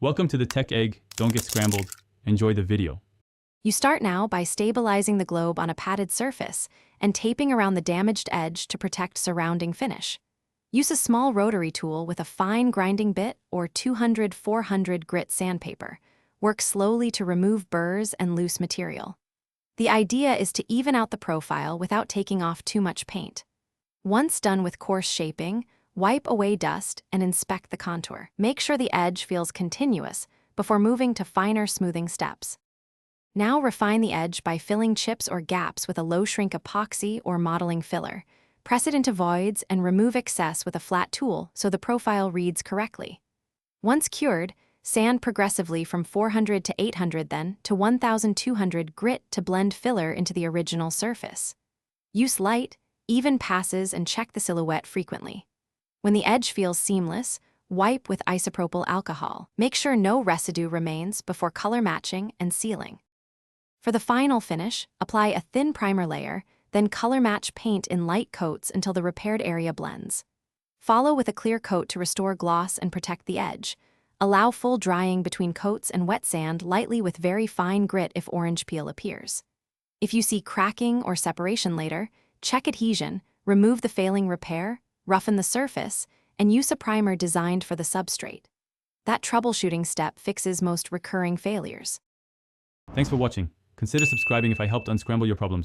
Welcome to the Tech Egg. Don't get scrambled. Enjoy the video. You start now by stabilizing the globe on a padded surface and taping around the damaged edge to protect surrounding finish. Use a small rotary tool with a fine grinding bit or 200-400 grit sandpaper. Work slowly to remove burrs and loose material. The idea is to even out the profile without taking off too much paint. Once done with coarse shaping, wipe away dust and inspect the contour. Make sure the edge feels continuous before moving to finer smoothing steps. Now refine the edge by filling chips or gaps with a low-shrink epoxy or modeling filler. Press it into voids and remove excess with a flat tool so the profile reads correctly. Once cured, sand progressively from 400 to 800 then to 1200 grit to blend filler into the original surface. Use light, even passes and check the silhouette frequently. When the edge feels seamless, wipe with isopropyl alcohol. Make sure no residue remains before color matching and sealing. For the final finish, apply a thin primer layer, then color match paint in light coats until the repaired area blends. Follow with a clear coat to restore gloss and protect the edge. Allow full drying between coats and wet sand lightly with very fine grit if orange peel appears. If you see cracking or separation later, check adhesion, remove the failing repair, roughen the surface, and use a primer designed for the substrate. That troubleshooting step fixes most recurring failures. Thanks for watching. Consider subscribing if I helped unscramble your problems.